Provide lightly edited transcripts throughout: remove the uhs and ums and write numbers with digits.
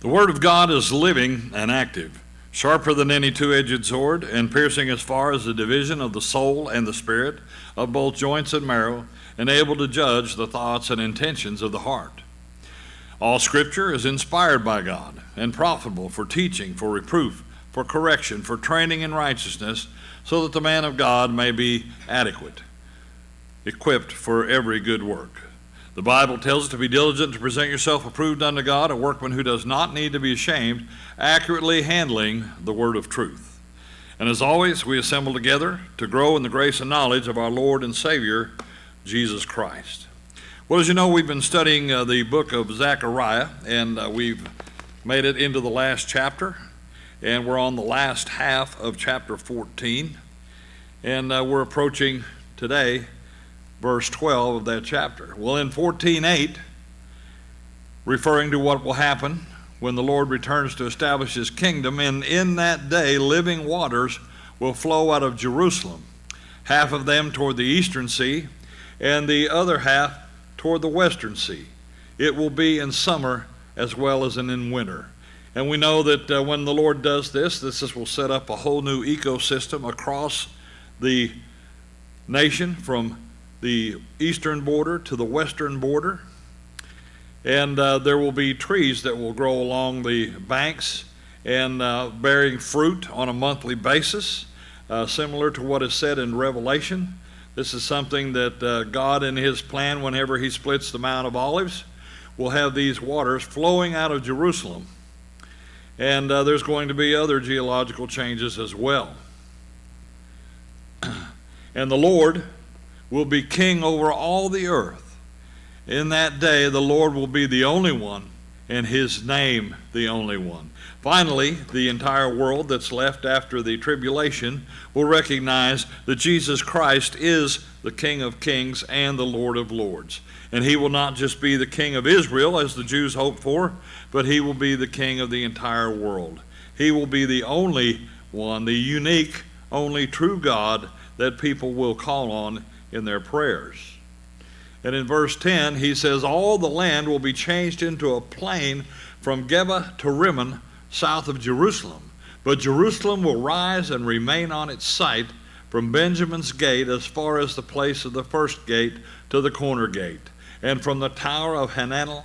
The Word of God is living and active, sharper than any two-edged sword, and piercing as far as the division of the soul and the spirit, of both joints and marrow, and able to judge the thoughts and intentions of the heart. All Scripture is inspired by God and profitable for teaching, for reproof, for correction, for training in righteousness, so that the man of God may be adequate, equipped for every good work. The Bible tells us to be diligent to present yourself approved unto God, a workman who does not need to be ashamed, accurately handling the word of truth. And as always, we assemble together to grow in the grace and knowledge of our Lord and Savior, Jesus Christ. Well, as you know, we've been studying the book of Zechariah, and we've made it into the last chapter, and we're on the last half of chapter 14, and we're approaching today verse 12 of that chapter. Well, in 14:8, referring to what will happen when the Lord returns to establish his kingdom, and in that day living waters will flow out of Jerusalem, half of them toward the eastern sea, and the other half toward the western sea. It will be in summer as well as in winter. And we know that when the Lord does this will set up a whole new ecosystem across the nation from the eastern border to the western border. And there will be trees that will grow along the banks and bearing fruit on a monthly basis, similar to what is said in Revelation. This is something that God in his plan, whenever he splits the Mount of Olives, will have these waters flowing out of Jerusalem. And there's going to be other geological changes as well. And the Lord will be king over all the earth. In that day, the Lord will be the only one, and his name the only one. Finally, the entire world that's left after the tribulation will recognize that Jesus Christ is the King of Kings and the Lord of Lords. And he will not just be the King of Israel, as the Jews hoped for, but he will be the King of the entire world. He will be the only one, the unique, only true God that people will call on in their prayers. And in verse 10, he says, all the land will be changed into a plain from Geba to Rimmon, south of Jerusalem. But Jerusalem will rise and remain on its site from Benjamin's gate as far as the place of the first gate to the corner gate, and from the tower of Hananel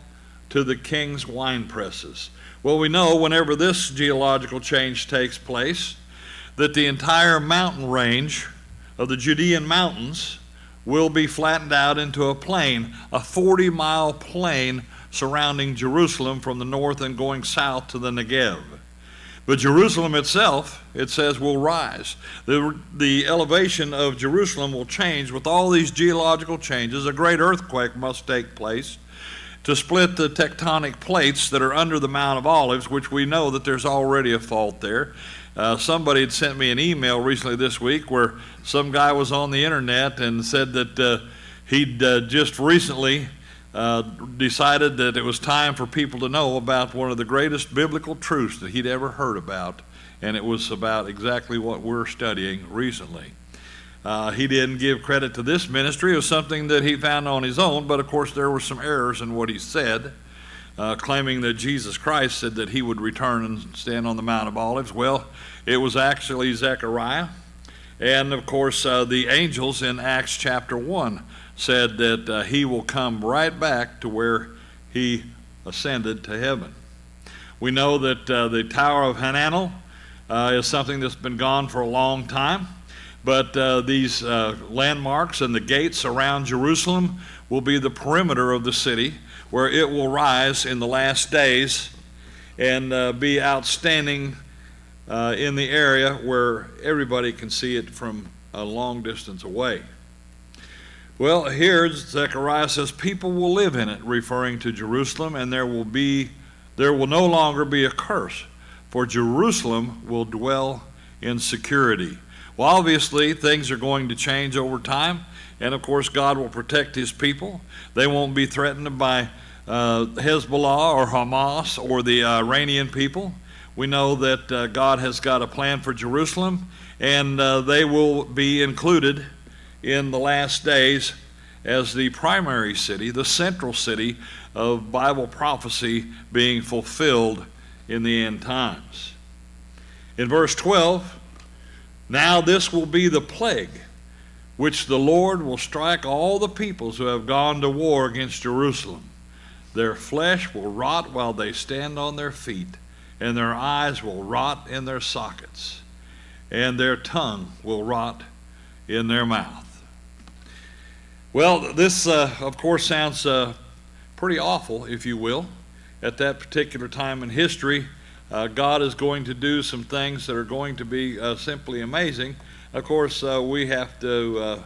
to the king's wine presses. Well, we know whenever this geological change takes place, that the entire mountain range of the Judean mountains will be flattened out into a plain, a 40-mile plain surrounding Jerusalem from the north and going south to the Negev. But Jerusalem itself, it says, will rise. The elevation of Jerusalem will change with all these geological changes. A great earthquake must take place to split the tectonic plates that are under the Mount of Olives, which we know that there's already a fault there. Somebody had sent me an email recently this week where some guy was on the internet and said that he'd just recently decided that it was time for people to know about one of the greatest biblical truths that he'd ever heard about, and it was about exactly what we're studying recently. He didn't give credit to this ministry. It was something that he found on his own, but of course there were some errors in what he said. Claiming that Jesus Christ said that he would return and stand on the Mount of Olives. Well, it was actually Zechariah. And of course, the angels in Acts chapter 1 said that he will come right back to where he ascended to heaven. We know that the Tower of Hananel is something that's been gone for a long time. But these landmarks and the gates around Jerusalem will be the perimeter of the city, where it will rise in the last days and be outstanding in the area where everybody can see it from a long distance away. Well, here Zechariah says people will live in it, referring to Jerusalem, and there will no longer be a curse, for Jerusalem will dwell in security. Well, obviously, things are going to change over time, and of course, God will protect his people. They won't be threatened by Hezbollah or Hamas or the Iranian people. We know that God has got a plan for Jerusalem, and they will be included in the last days as the primary city, the central city of Bible prophecy being fulfilled in the end times. In verse 12, now this will be the plague which the Lord will strike all the peoples who have gone to war against Jerusalem. Their flesh will rot while they stand on their feet, and their eyes will rot in their sockets, and their tongue will rot in their mouth. Well, this, of course, sounds pretty awful, if you will. At that particular time in history, God is going to do some things that are going to be simply amazing. Of course, we have to,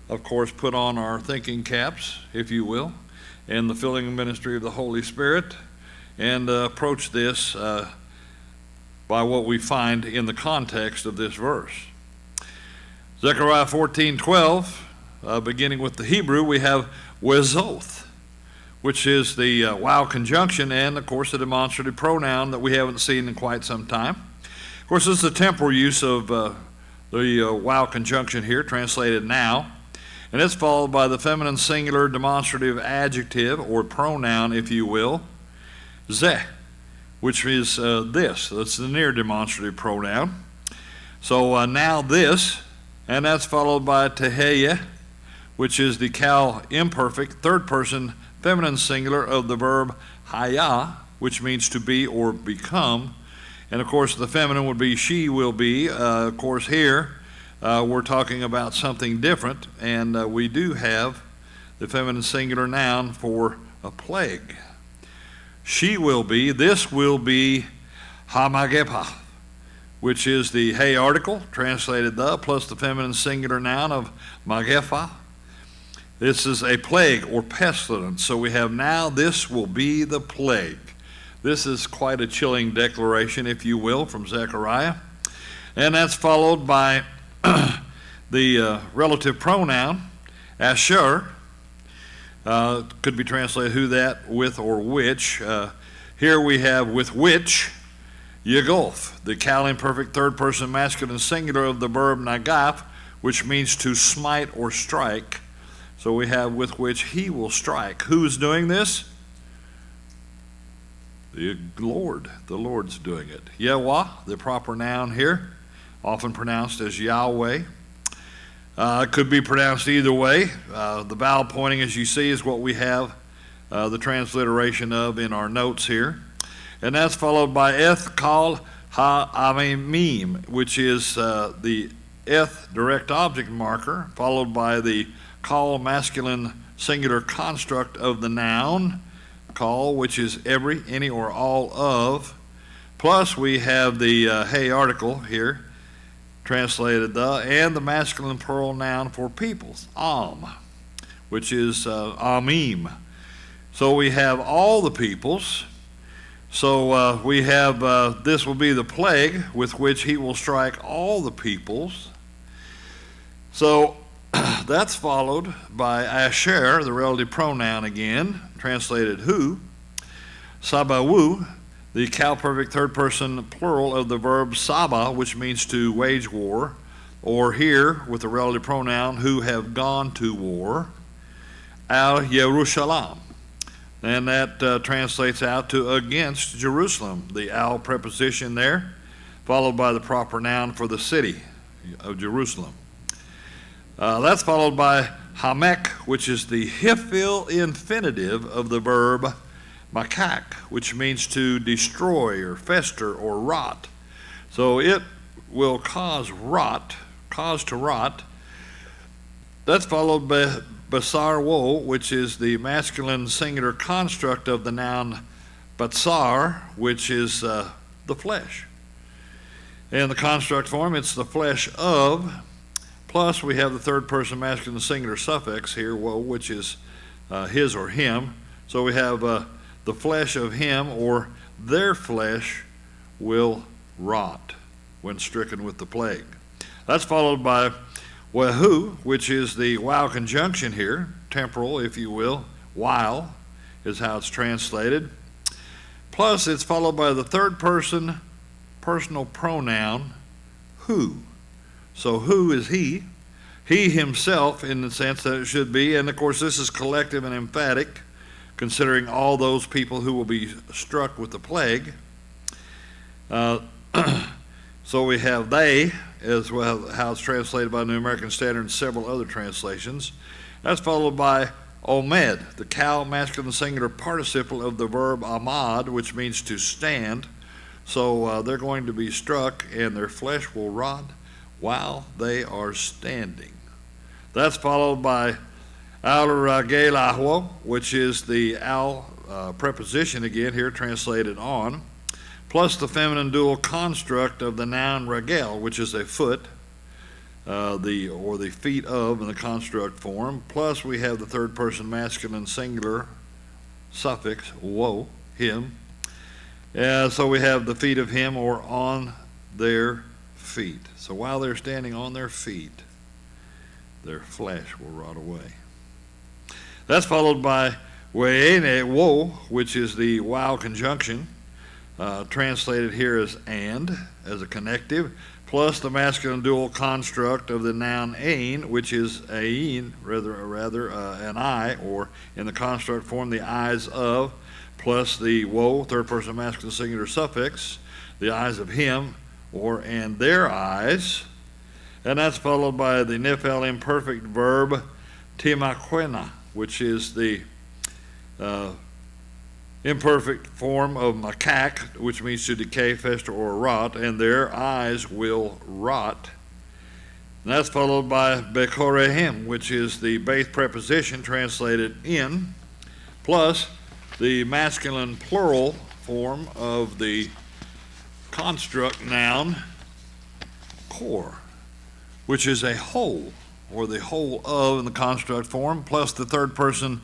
put on our thinking caps, if you will, and the filling ministry of the Holy Spirit, and approach this by what we find in the context of this verse. Zechariah 14:12, beginning with the Hebrew, we have wezoth, which is the wow conjunction and, of course, the demonstrative pronoun that we haven't seen in quite some time. Of course, this is the temporal use of the wow conjunction here, translated now, and it's followed by the feminine singular demonstrative adjective or pronoun, if you will, ze, which is this. That's the near demonstrative pronoun. So now this, and that's followed by teheya, which is the cal imperfect third person feminine singular of the verb haya, which means to be or become. And of course the feminine would be she will be. Of course here we're talking about something different, and we do have the feminine singular noun for a plague. She will be, this will be hamagepa, which is the hey article, translated the, plus the feminine singular noun of magepa. This is a plague or pestilence. So we have now this will be the plague. This is quite a chilling declaration, if you will, from Zechariah. And that's followed by the relative pronoun, asher. Could be translated who, that, with, or which. Here we have with which, yagolf, the cal imperfect third person masculine singular of the verb nagaf, which means to smite or strike. So we have with which he will strike. Who is doing this? The Lord. The Lord's doing it. Yahweh, the proper noun here, often pronounced as Yahweh. It could be pronounced either way. The vowel pointing, as you see, is what we have the transliteration of in our notes here. And that's followed by eth kal ha-amim, which is the eth direct object marker, followed by the call masculine singular construct of the noun, call, which is every, any, or all of, plus we have the hey article here, translated the, and the masculine plural noun for peoples, which is amim. So we have all the peoples. So we have this will be the plague with which he will strike all the peoples. So that's followed by asher, the relative pronoun again, translated who, sabawu, the cal perfect third person plural of the verb saba, which means to wage war, or here with the relative pronoun who have gone to war, al Yerushalayim. And that translates out to against Jerusalem, the al preposition there, followed by the proper noun for the city of Jerusalem. That's followed by hamek, which is the hifil infinitive of the verb makak, which means to destroy or fester or rot. So it will cause to rot. That's followed by basar wo, which is the masculine singular construct of the noun batsar, which is the flesh. In the construct form, it's the flesh of. Plus, we have the third person masculine singular suffix here, woe, which is his or him. So we have the flesh of him, or their flesh will rot when stricken with the plague. That's followed by wahu, which is the wow conjunction here, temporal, if you will. While is how it's translated. Plus, it's followed by the third person personal pronoun, who. So who is he? He himself, in the sense that it should be. And of course, this is collective and emphatic, considering all those people who will be struck with the plague. Uh, so we have they, as well how it's translated by New American Standard and several other translations. That's followed by omed, the cow masculine singular participle of the verb amad, which means to stand. So they're going to be struck and their flesh will rot while they are standing. That's followed by al-ragelahwo, which is the al preposition again here translated on, plus the feminine dual construct of the noun regel, which is a foot, the feet of in the construct form, plus we have the third person masculine singular suffix wo, him. So we have the feet of him or on their feet. So while they're standing on their feet, their flesh will rot away. That's followed by weene wo, which is the wow conjunction, translated here as and, as a connective, plus the masculine dual construct of the noun ein, which is ein, rather an eye, or in the construct form, the eyes of, plus the wo, third person masculine singular suffix, the eyes of him, or and their eyes. And that's followed by the nifel imperfect verb timaquena, which is the imperfect form of makak, which means to decay, fester, or rot, and their eyes will rot. And that's followed by bekorehim, which is the base preposition translated in, plus the masculine plural form of the construct noun kor, which is a whole, or the whole of in the construct form, plus the third person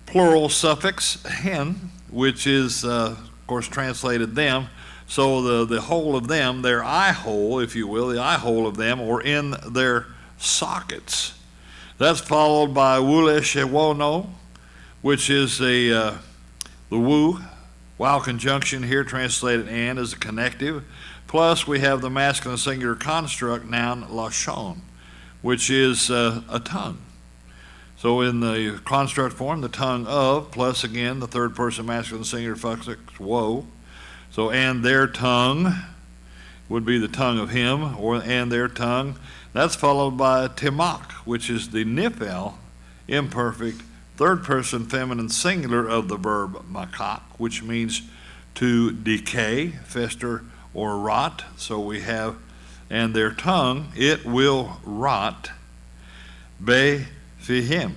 plural suffix hen, which is, of course, translated them. So the whole of them, their eye hole, if you will, the eye hole of them, or in their sockets. That's followed by wuleshewono, which is the woo, wow conjunction here translated and as a connective. Plus we have the masculine singular construct noun lashon, which is a tongue. So in the construct form, the tongue of, plus again the third person masculine singular suffix wo. So and their tongue would be the tongue of him, or and their tongue. That's followed by timak, which is the nifel imperfect third person feminine singular of the verb makak, which means to decay, fester, or rot. So we have and their tongue, it will rot. Be fihim,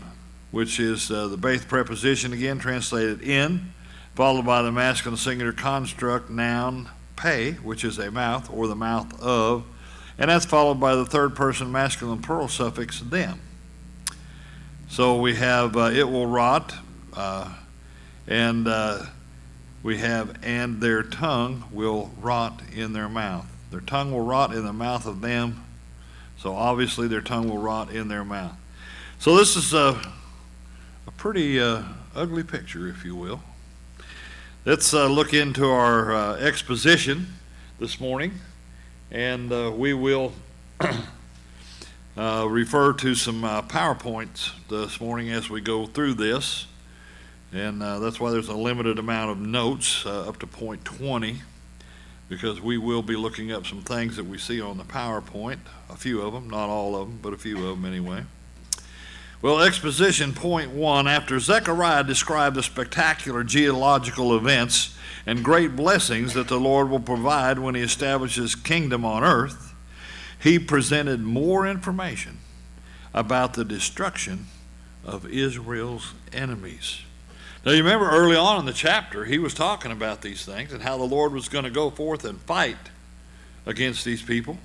which is the base preposition again translated in, followed by the masculine singular construct noun pe, which is a mouth or the mouth of, and that's followed by the third person masculine plural suffix them. So we have it will rot, and we have and their tongue will rot in their mouth. Their tongue will rot in the mouth of them, so obviously their tongue will rot in their mouth. So this is a pretty ugly picture, if you will. Let's look into our exposition this morning, and we will refer to some PowerPoints this morning as we go through this, and that's why there's a limited amount of notes up to point 20, because we will be looking up some things that we see on the PowerPoint, a few of them, not all of them, but a few of them anyway. Well, exposition point 1, after Zechariah described the spectacular geological events and great blessings that the Lord will provide when he establishes kingdom on earth, he presented more information about the destruction of Israel's enemies. Now you remember early on in the chapter, he was talking about these things and how the Lord was going to go forth and fight against these people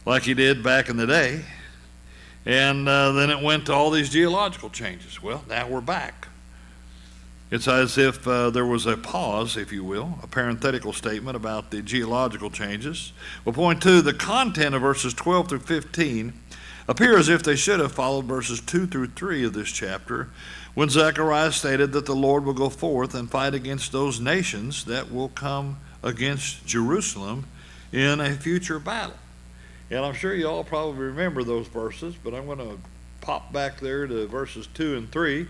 like he did back in the day. And then it went to all these geological changes. Well, now we're back. It's as if there was a pause, if you will, a parenthetical statement about the geological changes. Well, point 2, the content of verses 12 through 15 appear as if they should have followed verses 2 through 3 of this chapter, when Zechariah stated that the Lord will go forth and fight against those nations that will come against Jerusalem in a future battle. And I'm sure you all probably remember those verses, but I'm going to pop back there to verses 2 and 3.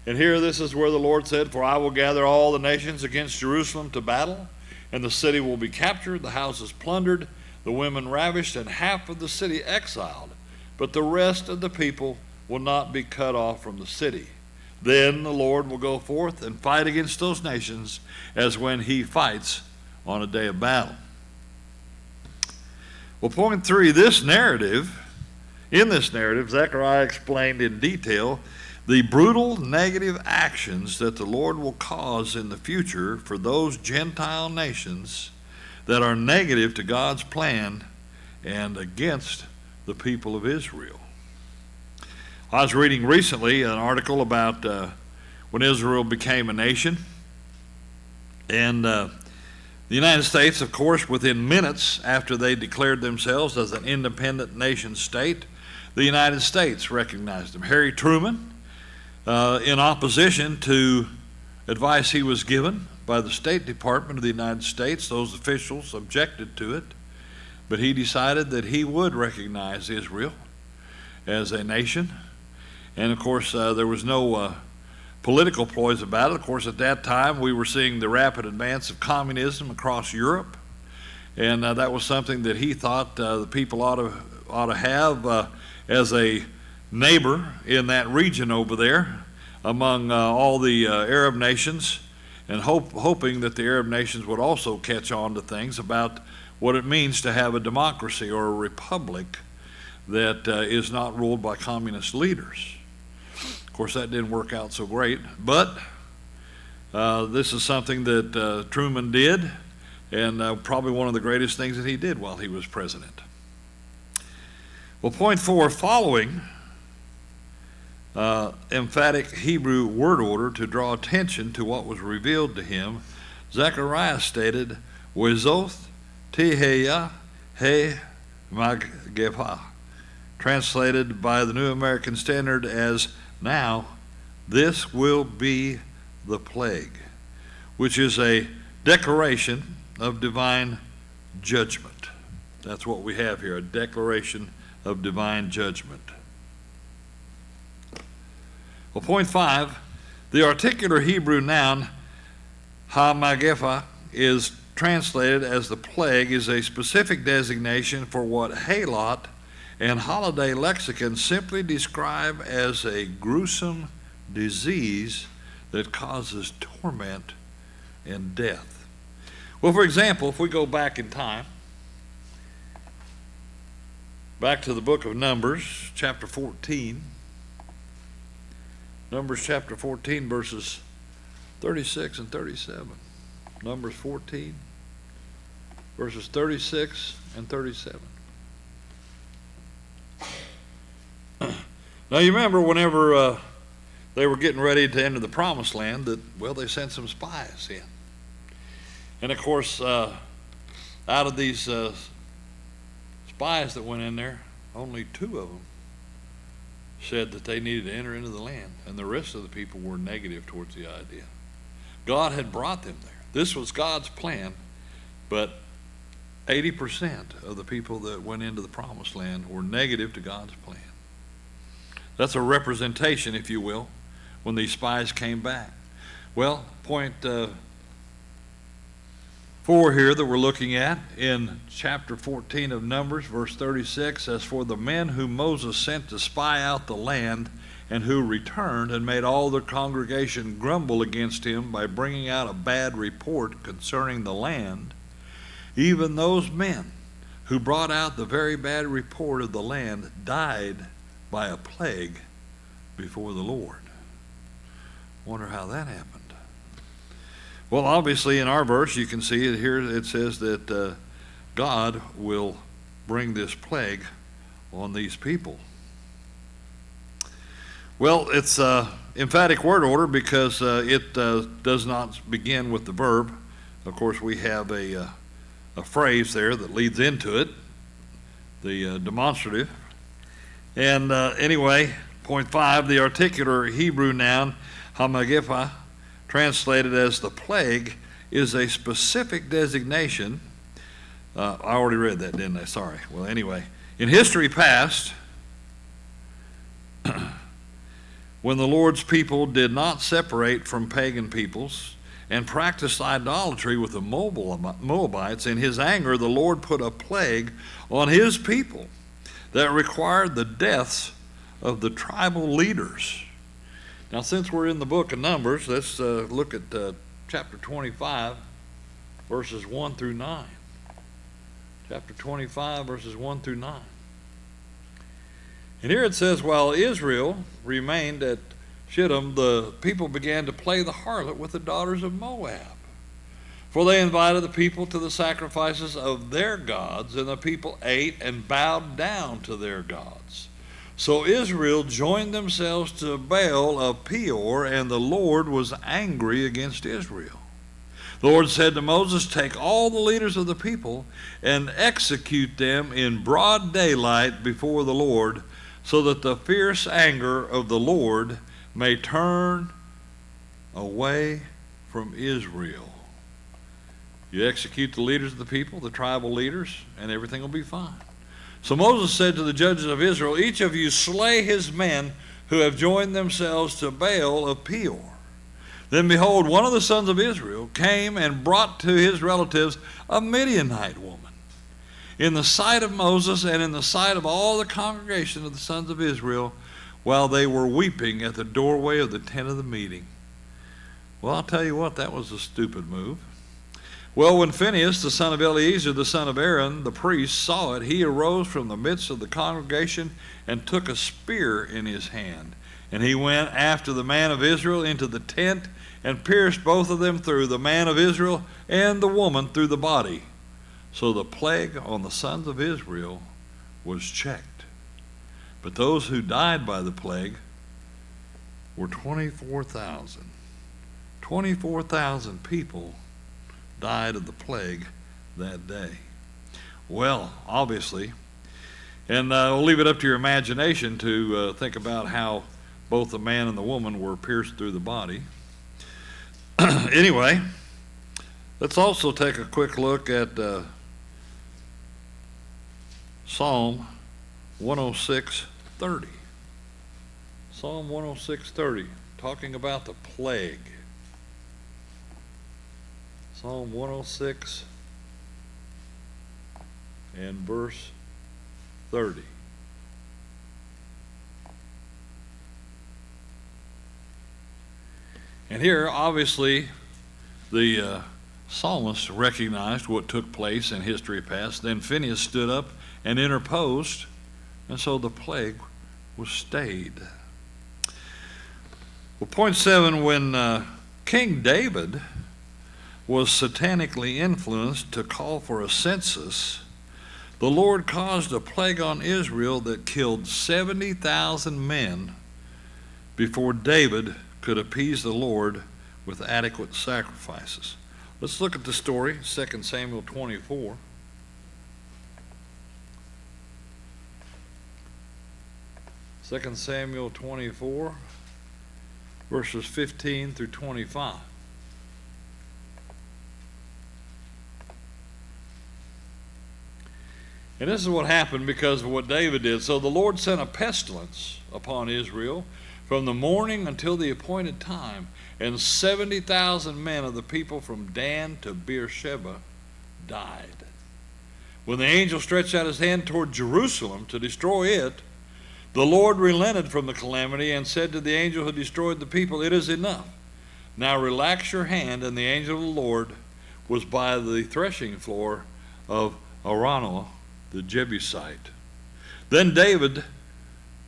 And here this is where the Lord said, "For I will gather all the nations against Jerusalem to battle, And the city will be captured, the houses plundered, the women ravished, and half of the city exiled. But the rest of the people will not be cut off from the city. Then the Lord will go forth and fight against those nations as when he fights on a day of battle. Well, point 3, in this narrative, Zechariah explained in detail the brutal negative actions that the Lord will cause in the future for those Gentile nations that are negative to God's plan and against the people of Israel. I was reading recently an article about when Israel became a nation, and the United States, of course, within minutes after they declared themselves as an independent nation state, the United States recognized them. Harry Truman, in opposition to advice he was given by the State Department of the United States, those officials objected to it, but he decided that he would recognize Israel as a nation. And of course, there was no political ploys about it. Of course, at that time, we were seeing the rapid advance of communism across Europe, and that was something that he thought the people ought to have as a neighbor in that region over there among all the Arab nations, and hoping that the Arab nations would also catch on to things about what it means to have a democracy or a republic that is not ruled by communist leaders. Of course, that didn't work out so great, but this is something that Truman did, and probably one of the greatest things that he did while he was president. Well, point 4, following emphatic Hebrew word order to draw attention to what was revealed to him, Zechariah stated, Wezoth Teheya He Maggefa, translated by the New American Standard as, now this will be the plague, which is a declaration of divine judgment. That's what we have here, a declaration of divine judgment. Well, point 5, the articular Hebrew noun ha-magepha is translated as the plague, is a specific designation for what Halot and holiday lexicon simply describe as a gruesome disease that causes torment and death. Well, for example, if we go back in time, back to the book of Numbers, chapter 14, Numbers chapter 14, verses 36 and 37. Numbers 14, verses 36 and 37. Now you remember whenever they were getting ready to enter the promised land that, well, they sent some spies in. And of course, out of these spies that went in there, only 2 of them said that they needed to enter into the land, and the rest of the people were negative towards the idea. God had brought them there. This was God's plan, but 80% of the people that went into the promised land were negative to God's plan. That's a representation, if you will, when these spies came back. Well, point 4 here that we're looking at in chapter 14 of Numbers, verse 36, as for the men whom Moses sent to spy out the land, and who returned and made all the congregation grumble against him by bringing out a bad report concerning the land, even those men who brought out the very bad report of the land died by a plague before the Lord. Wonder how that happened. Well, obviously in our verse you can see it here. It says that God will bring this plague on these people. Well, it's emphatic word order because it does not begin with the verb. Of course, we have a phrase there that leads into it, the demonstrative. And anyway, point 5, the articular Hebrew noun ha-magepha, translated as the plague, is a specific designation. I already read that, didn't I? Sorry. Well, anyway, in history past, when the Lord's people did not separate from pagan peoples and practiced idolatry with the Moabites. In his anger, the Lord put a plague on his people that required the deaths of the tribal leaders. Now, since we're in the book of Numbers, let's look at chapter 25, verses 1 through 9. Chapter 25, verses 1 through 9. And here it says, while Israel remained at Shittim, the people began to play the harlot with the daughters of Moab. For they invited the people to the sacrifices of their gods, and the people ate and bowed down to their gods. So Israel joined themselves to Baal of Peor, and the Lord was angry against Israel. The Lord said to Moses, take all the leaders of the people and execute them in broad daylight before the Lord, so that the fierce anger of the Lord may turn away from Israel. You execute the leaders of the people, the tribal leaders, and everything will be fine. So Moses said to the judges of Israel, each of you slay his men who have joined themselves to Baal of Peor. Then behold, one of the sons of Israel came and brought to his relatives a Midianite woman. In the sight of Moses and in the sight of all the congregation of the sons of Israel, while they were weeping at the doorway of the tent of the meeting. Well, I'll tell you what, that was a stupid move. Well, when Phinehas, the son of Eleazar, the son of Aaron, the priest, saw it, he arose from the midst of the congregation and took a spear in his hand. And he went after the man of Israel into the tent and pierced both of them through, the man of Israel and the woman through the body. So the plague on the sons of Israel was checked. But those who died by the plague were 24,000. 24,000 people died of the plague that day. Well, obviously, and we'll leave it up to your imagination to think about how both the man and the woman were pierced through the body. Anyway, let's also take a quick look at Psalm 106:30. Psalm 106:30, talking about the plague. Psalm 106 and verse 30. And here, obviously, the psalmist recognized what took place in history past. Then Phinehas stood up and interposed, and so the plague was stayed. Well, point 7, when King David was satanically influenced to call for a census, the Lord caused a plague on Israel that killed 70,000 men before David could appease the Lord with adequate sacrifices. Let's look at the story, 2 Samuel 24. 2 Samuel 24, verses 15 through 25. And this is what happened because of what David did. So the Lord sent a pestilence upon Israel from the morning until the appointed time, and 70,000 men of the people from Dan to Beersheba died. When the angel stretched out his hand toward Jerusalem to destroy it, the Lord relented from the calamity and said to the angel who destroyed the people, "It is enough. Now relax your hand." And the angel of the Lord was by the threshing floor of Araunah the Jebusite. Then David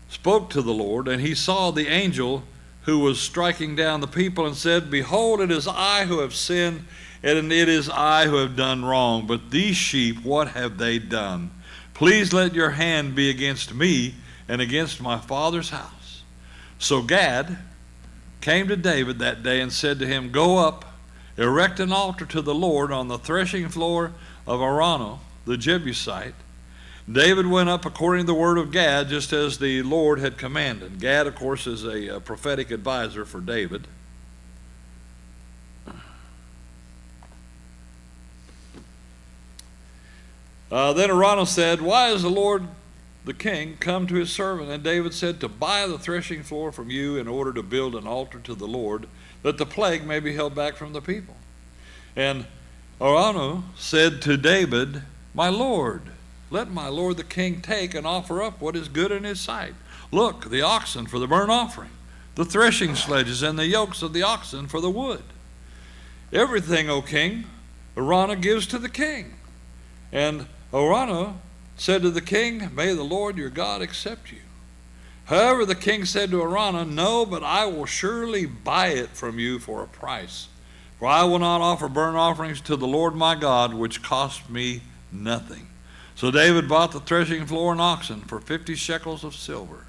spoke to the Lord, and he saw the angel who was striking down the people and said, "Behold, it is I who have sinned, and it is I who have done wrong. But these sheep, what have they done? Please let your hand be against me and against my father's house." So Gad came to David that day and said to him, "Go up, erect an altar to the Lord on the threshing floor of Araunah the Jebusite." David went up according to the word of Gad, just as the Lord had commanded. Gad, of course, is a prophetic advisor for David. Then Araunah said, "Why has the Lord the king come to his servant?" And David said, "To buy the threshing floor from you in order to build an altar to the Lord, that the plague may be held back from the people. And Araunah said to David, "My lord, let my lord the king take and offer up what is good in his sight. Look, the oxen for the burnt offering, the threshing sledges, and the yokes of the oxen for the wood. Everything, O king, Araunah gives to the king." And Araunah said to the king, "May the Lord your God accept you." However, the king said to Araunah, "No, but I will surely buy it from you for a price. For I will not offer burnt offerings to the Lord my God, which cost me nothing." So David bought the threshing floor and oxen for 50 shekels of silver.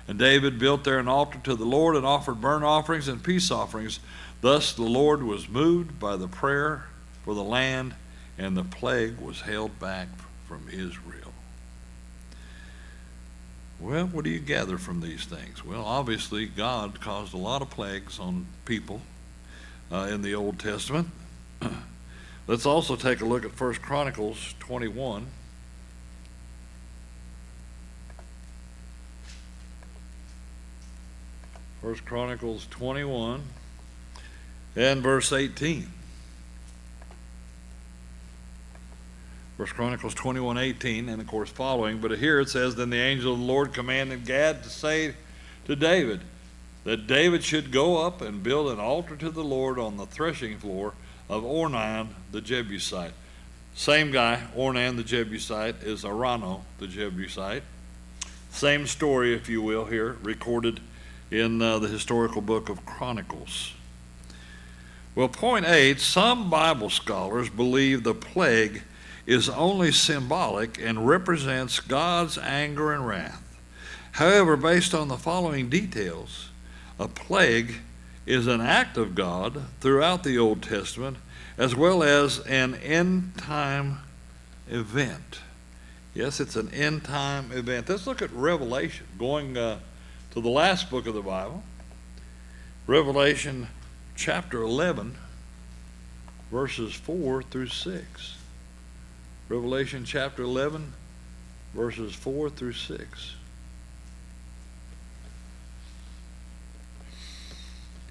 And David built there an altar to the Lord and offered burnt offerings and peace offerings. Thus the Lord was moved by the prayer for the land, and the plague was held back from Israel. Well, what do you gather from these things? Well, obviously God caused a lot of plagues on people in the Old Testament. Let's also take a look at 1 Chronicles 21. 1 Chronicles 21 and verse 18. 1 Chronicles 21:18, and of course following, but here it says, "Then the angel of the Lord commanded Gad to say to David that David should go up and build an altar to the Lord on the threshing floor of Ornan the Jebusite." Same guy, Ornan the Jebusite, is Araunah the Jebusite. Same story, if you will, here recorded in the historical book of Chronicles. Well, point 8, some Bible scholars believe the plague is only symbolic and represents God's anger and wrath. However, based on the following details, a plague is an act of God throughout the Old Testament, as well as an end-time event. Yes, it's an end-time event. Let's look at Revelation, going to the last book of the Bible, Revelation chapter 11, verses 4 through 6. Revelation chapter 11, verses 4 through 6.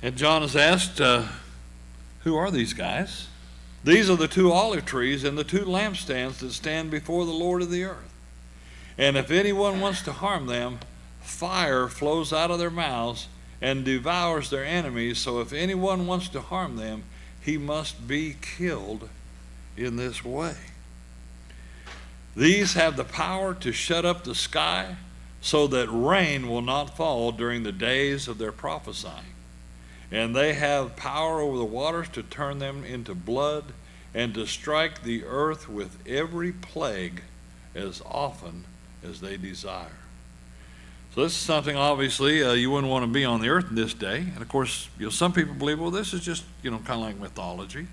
And John is asked, who are these guys? "These are the 2 olive trees and the 2 lampstands that stand before the Lord of the earth. And if anyone wants to harm them, fire flows out of their mouths and devours their enemies. So if anyone wants to harm them, he must be killed in this way. These have the power to shut up the sky so that rain will not fall during the days of their prophesying. And they have power over the waters to turn them into blood and to strike the earth with every plague as often as they desire." So this is something, obviously, you wouldn't want to be on the earth in this day. And of course, some people believe, well, this is just, kind of like mythology,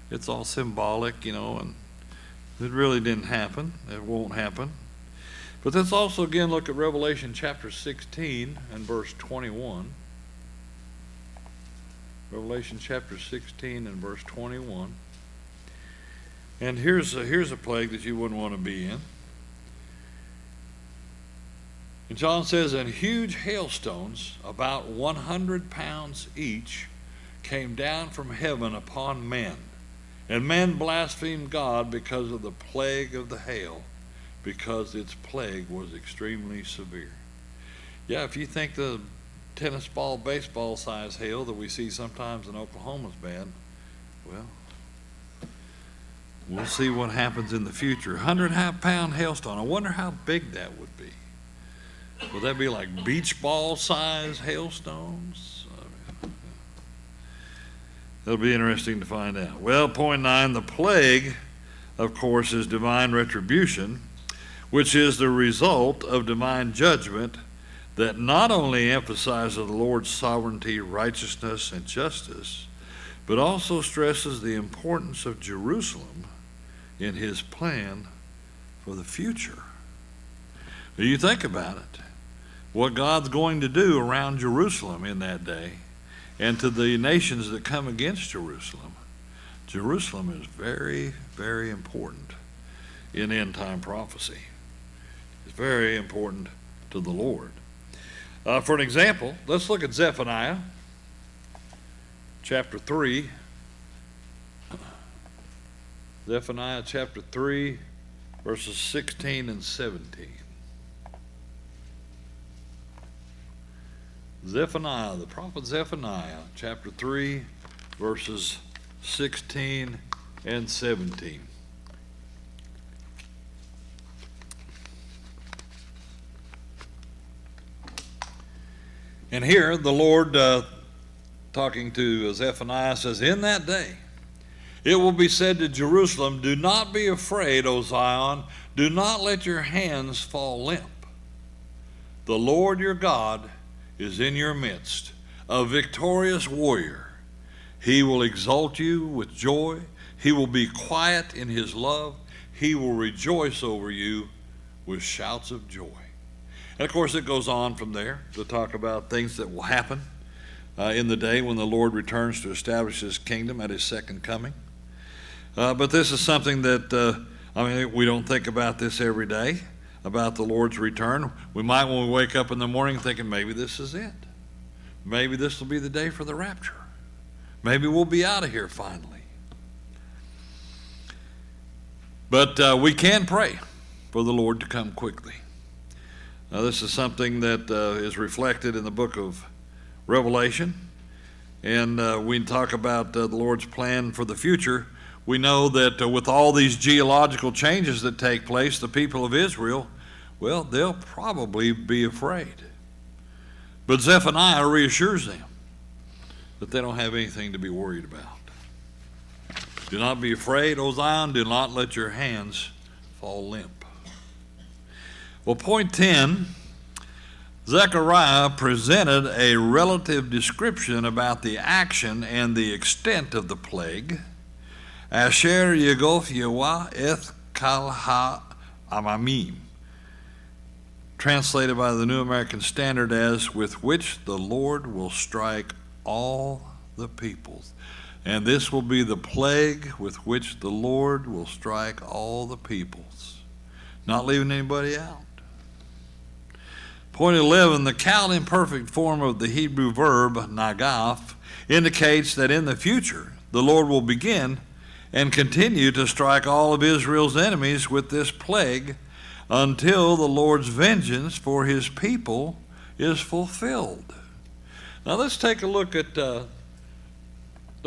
It's all symbolic, and it really didn't happen. It won't happen. But let's also again look at Revelation chapter 16 and verse 21. Revelation chapter 16 and verse 21. And here's a plague that you wouldn't want to be in. And John says, "And huge hailstones, about 100 pounds each, came down from heaven upon men. And men blasphemed God because of the plague of the hail, because its plague was extremely severe." Yeah, if you think the tennis ball, baseball size hail that we see sometimes in Oklahoma is bad, well, we'll see what happens in the future. 100-pound hailstone. I wonder how big that would be. Would that be like beach ball size hailstones? It'll be interesting to find out. Well, point 9, the plague, of course, is divine retribution, which is the result of divine judgment that not only emphasizes the Lord's sovereignty, righteousness, and justice, but also stresses the importance of Jerusalem in his plan for the future. Now, you think about it, what God's going to do around Jerusalem in that day, and to the nations that come against Jerusalem. Jerusalem is very, very important in end-time prophecy. It's very important to the Lord. For an example, let's look at Zephaniah chapter 3. Zephaniah chapter 3, verses 16 and 17. Zephaniah, the prophet Zephaniah, chapter 3, verses 16 and 17. And here the Lord, talking to Zephaniah, says, "In that day it will be said to Jerusalem, do not be afraid, O Zion, do not let your hands fall limp. The Lord your God is in your midst, a victorious warrior. He will exalt you with joy. He will be quiet in his love. He will rejoice over you with shouts of joy." And of course, it goes on from there to talk about things that will happen in the day when the Lord returns to establish his kingdom at his second coming. But this is something that, we don't think about this every day, about the Lord's return. We might, when we wake up in the morning, thinking maybe this is it. Maybe this will be the day for the rapture. Maybe we'll be out of here finally. But we can pray for the Lord to come quickly. Now, this is something that is reflected in the book of Revelation. And we talk about the Lord's plan for the future. We know that with all these geological changes that take place, the people of Israel, well, they'll probably be afraid. But Zephaniah reassures them that they don't have anything to be worried about. Do not be afraid, O Zion, do not let your hands fall limp. Well, point 10, Zechariah presented a relative description about the action and the extent of the plague. Asher Yegof Yewa Eth Kal Ha-Amamim, translated by the New American Standard as, with which the Lord will strike all the peoples. And this will be the plague with which the Lord will strike all the peoples, not leaving anybody out. Point 11, the count imperfect form of the Hebrew verb nagaf indicates that in the future the Lord will begin and continue to strike all of Israel's enemies with this plague until the Lord's vengeance for his people is fulfilled. Now let's take a look at the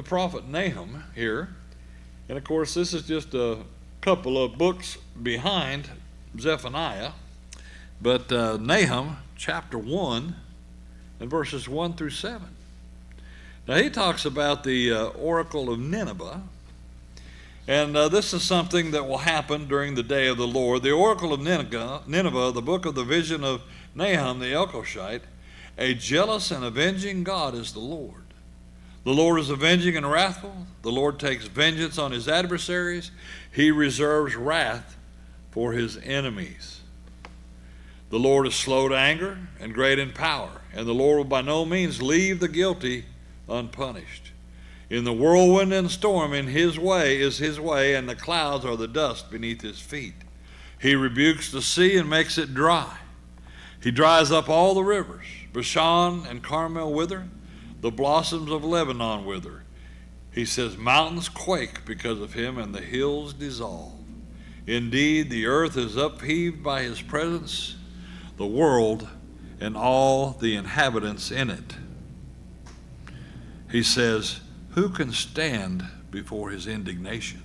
prophet Nahum here. And of course, this is just a couple of books behind Zephaniah. But Nahum chapter 1 and verses 1 through 7. Now he talks about the oracle of Nineveh. And this is something that will happen during the day of the Lord. The oracle of Nineveh, the book of the vision of Nahum the Elkoshite, a jealous and avenging God is the Lord. The Lord is avenging and wrathful. The Lord takes vengeance on his adversaries. He reserves wrath for his enemies. The Lord is slow to anger and great in power, and the Lord will by no means leave the guilty unpunished. In the whirlwind and storm, in his way is his way, and the clouds are the dust beneath his feet. He rebukes the sea and makes it dry. He dries up all the rivers. Bashan and Carmel wither, the blossoms of Lebanon wither. He says, mountains quake because of him, and the hills dissolve. Indeed, the earth is upheaved by his presence, the world and all the inhabitants in it. He says, who can stand before his indignation?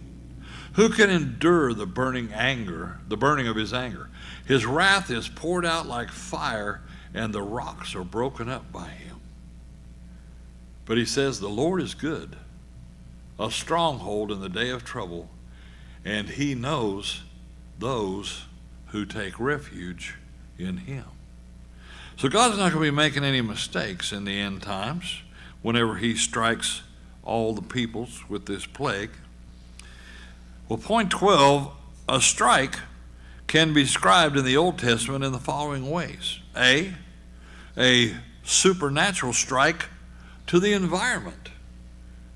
Who can endure the burning of his anger? His wrath is poured out like fire, and the rocks are broken up by him. But he says, the Lord is good, a stronghold in the day of trouble, and he knows those who take refuge in him. So God's not going to be making any mistakes in the end times whenever he strikes all the peoples with this plague. Well, point 12, a strike can be described in the Old Testament in the following ways. A supernatural strike to the environment.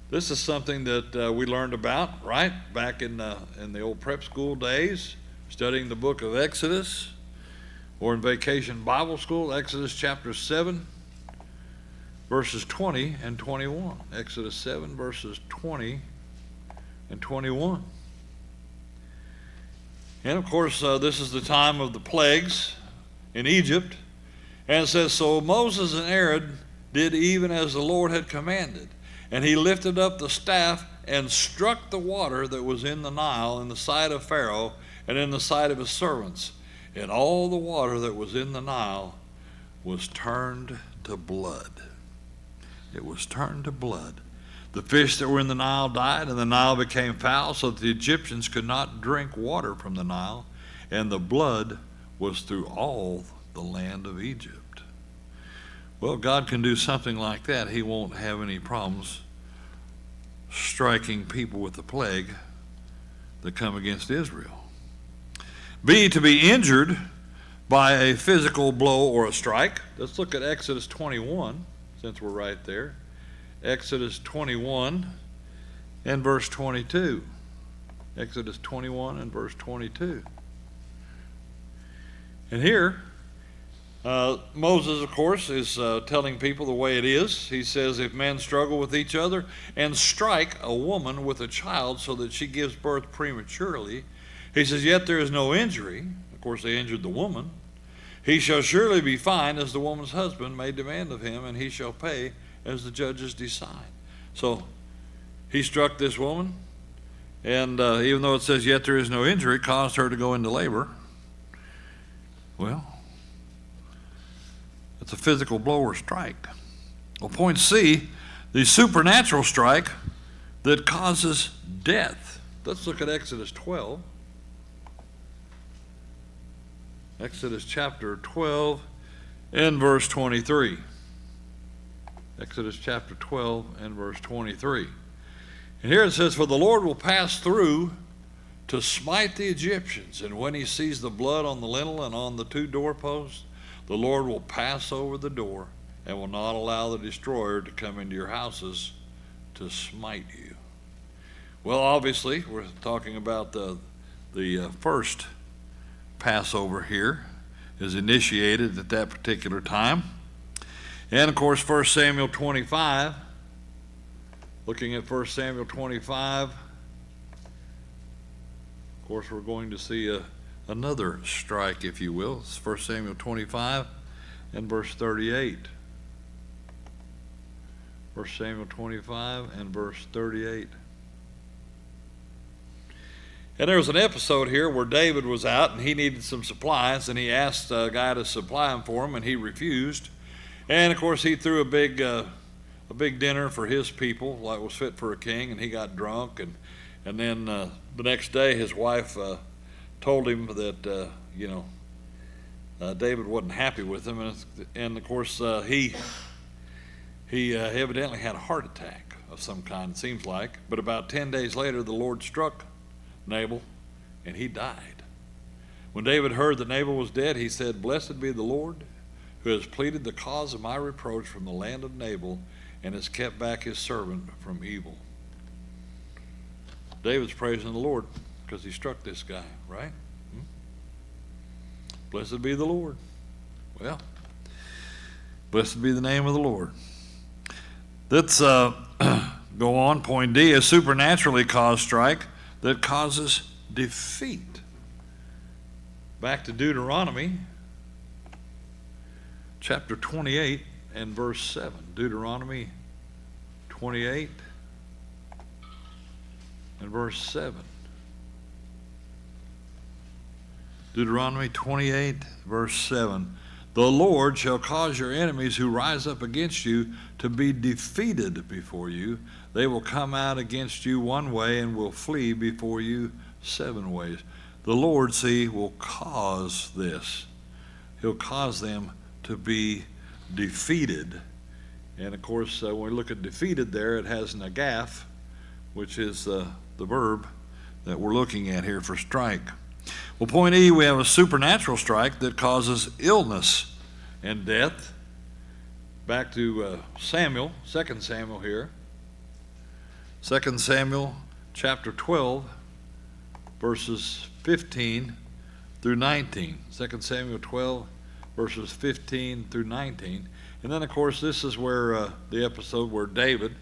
This is something that we learned about, right, back in the old prep school days, studying the book of Exodus, or in vacation Bible school, Exodus chapter 7. verses 20 and 21. Exodus 7, verses 20 and 21. And of course, this is the time of the plagues in Egypt. And it says, so Moses and Aaron did even as the Lord had commanded. And he lifted up the staff and struck the water that was in the Nile in the sight of Pharaoh and in the sight of his servants. And all the water that was in the Nile was turned to blood. It was turned to blood. The fish that were in the Nile died, and the Nile became foul, so that the Egyptians could not drink water from the Nile, and the blood was through all the land of Egypt. Well, God can do something like that. He won't have any problems striking people with the plague that come against Israel. B, to be injured by a physical blow or a strike. Let's look at Exodus 21, since we're right there. Exodus 21 and verse 22. Exodus 21 and verse 22. And here, Moses, of course, is telling people the way it is. He says, if men struggle with each other and strike a woman with a child so that she gives birth prematurely, he says, yet there is no injury. Of course, they injured the woman. He shall surely be fined as the woman's husband may demand of him, and he shall pay as the judges decide. So he struck this woman, and even though it says, yet there is no injury, caused her to go into labor. Well, it's a physical blow or strike. Well, point C, the supernatural strike that causes death. Let's look at Exodus 12. Exodus chapter 12 and verse 23. Exodus chapter 12 and verse 23. And here it says, for the Lord will pass through to smite the Egyptians, and when he sees the blood on the lintel and on the two doorposts, the Lord will pass over the door and will not allow the destroyer to come into your houses to smite you. Well, obviously, we're talking about the first Passover here is initiated at that particular time. And of course, 1 Samuel 25, looking at 1 Samuel 25, of course, we're going to see another strike, if you will. It's 1 Samuel 25 and verse 38. 1 Samuel 25 and verse 38. And there was an episode here where David was out and he needed some supplies, and he asked a guy to supply them for him, and he refused. And of course, he threw a big dinner for his people, like was fit for a king, and he got drunk. And then the next day, his wife told him that David wasn't happy with him, and of course he evidently had a heart attack of some kind, it seems like. But about 10 days later, the Lord struck Nabal, and he died. When David heard that Nabal was dead, he said, blessed be the Lord, who has pleaded the cause of my reproach from the land of Nabal, and has kept back his servant from evil. David's praising the Lord because he struck this guy, right? Blessed be the Lord. Well, blessed be the name of the Lord. Let's go on. Point D, a supernaturally caused strike that causes defeat. Back to Deuteronomy chapter 28 and verse 7. Deuteronomy 28 and verse 7. Deuteronomy 28 verse 7. The Lord shall cause your enemies who rise up against you to be defeated before you. They will come out against you one way and will flee before you 7 ways. The Lord, see, will cause this. He'll cause them to be defeated. And of course, when we look at defeated there, it has nagaf, which is the verb that we're looking at here for strike. Well, point E, we have a supernatural strike that causes illness and death. Back to Samuel, 2 Samuel here. 2 Samuel chapter 12, verses 15 through 19. 2 Samuel 12, verses 15 through 19. And then, of course, this is where the episode where David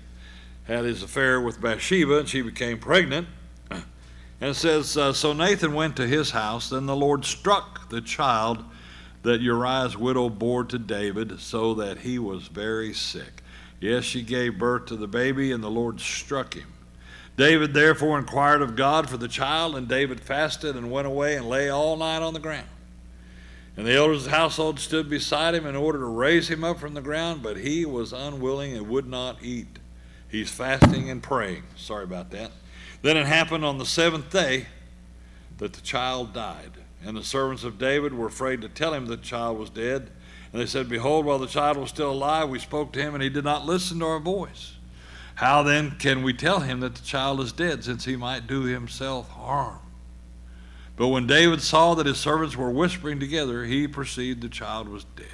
had his affair with Bathsheba, and she became pregnant. And it says, so Nathan went to his house. Then the Lord struck the child that Uriah's widow bore to David, so that he was very sick. Yes, she gave birth to the baby, and the Lord struck him. David therefore inquired of God for the child, and David fasted and went away and lay all night on the ground. And the elders of the household stood beside him in order to raise him up from the ground, but he was unwilling and would not eat. He's fasting and praying. Sorry about that. Then it happened on the seventh day that the child died. And the servants of David were afraid to tell him that the child was dead. And they said, behold, while the child was still alive, we spoke to him, and he did not listen to our voice. How then can we tell him that the child is dead, since he might do himself harm? But when David saw that his servants were whispering together, he perceived the child was dead.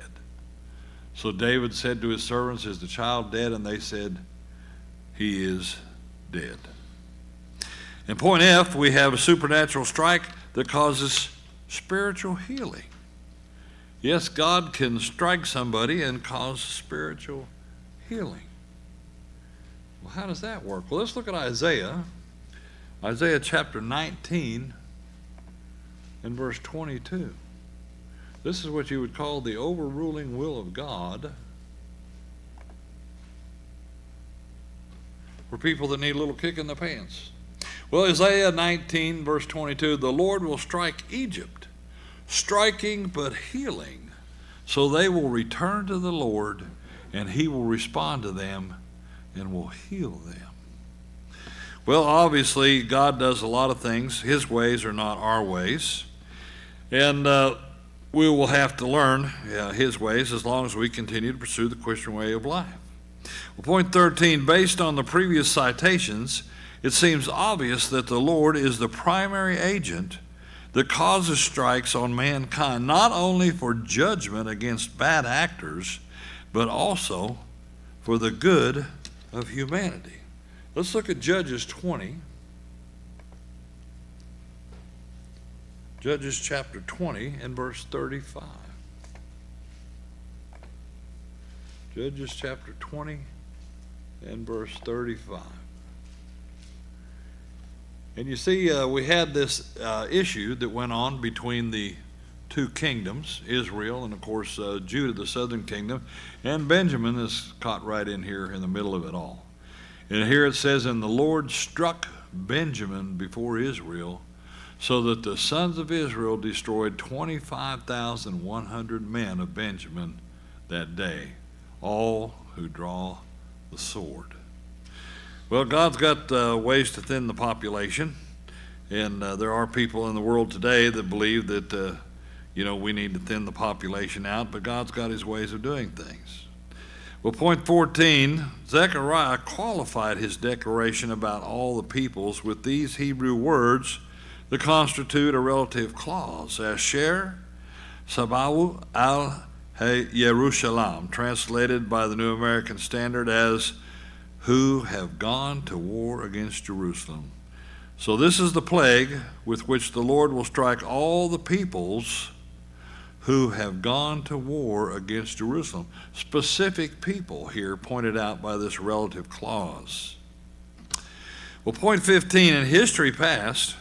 So David said to his servants, is the child dead? And they said, he is dead. In point F, we have a supernatural strike that causes spiritual healing. Yes, God can strike somebody and cause spiritual healing. Well, how does that work? Well, let's look at Isaiah. Isaiah chapter 19 and verse 22. This is what you would call the overruling will of God for people that need a little kick in the pants. Well, Isaiah 19 verse 22, the Lord will strike Egypt, striking but healing, so they will return to the Lord, and he will respond to them and will heal them. Well, obviously, God does a lot of things. His ways are not our ways. And we will have to learn his ways as long as we continue to pursue the Christian way of life. Well, point 13, based on the previous citations, it seems obvious that the Lord is the primary agent that causes strikes on mankind, not only for judgment against bad actors, but also for the good of humanity. Let's look at Judges 20. Judges chapter 20 and verse 35. Judges chapter 20 and verse 35. And you see, we had this issue that went on between the two kingdoms, Israel and, of course, Judah, the southern kingdom, and Benjamin is caught right in here in the middle of it all. And here it says, and the Lord struck Benjamin before Israel, so that the sons of Israel destroyed 25,100 men of Benjamin that day, all who draw the sword. Well, God's got ways to thin the population, and there are people in the world today that believe that, we need to thin the population out, but God's got his ways of doing things. Well, point 14, Zechariah qualified his declaration about all the peoples with these Hebrew words that constitute a relative clause, Asher Sabawu al Yerushalayim, translated by the New American Standard as who have gone to war against Jerusalem. So this is the plague with which the Lord will strike all the peoples who have gone to war against Jerusalem. Specific people here pointed out by this relative clause. Well, point 15, in history past,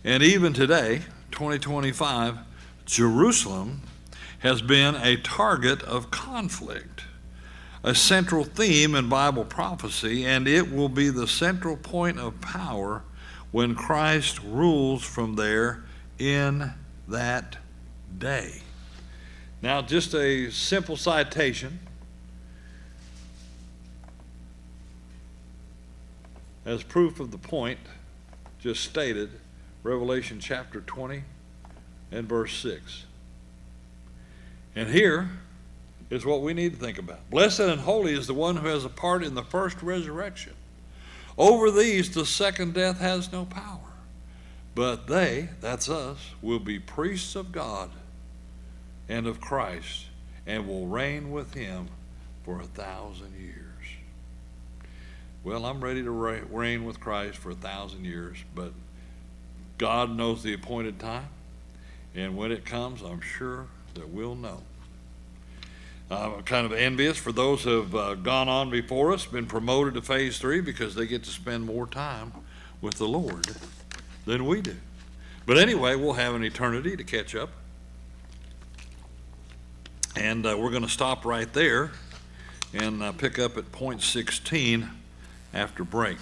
and even today, 2025, Jerusalem has been a target of conflict, a central theme in Bible prophecy, and it will be the central point of power when Christ rules from there in that day. Now, just a simple citation as proof of the point just stated, Revelation chapter 20 and verse 6. And here is what we need to think about. Blessed and holy is the one who has a part in the first resurrection. Over these the second death has no power. But they, that's us, will be priests of God and of Christ, and will reign with him for 1,000 years. Well, I'm ready to reign with Christ for 1,000 years, but God knows the appointed time, and when it comes, I'm sure that we'll know. Kind of envious for those who have gone on before us, been promoted to phase 3, because they get to spend more time with the Lord than we do. But anyway, we'll have an eternity to catch up. And we're going to stop right there and pick up at point 16 after break.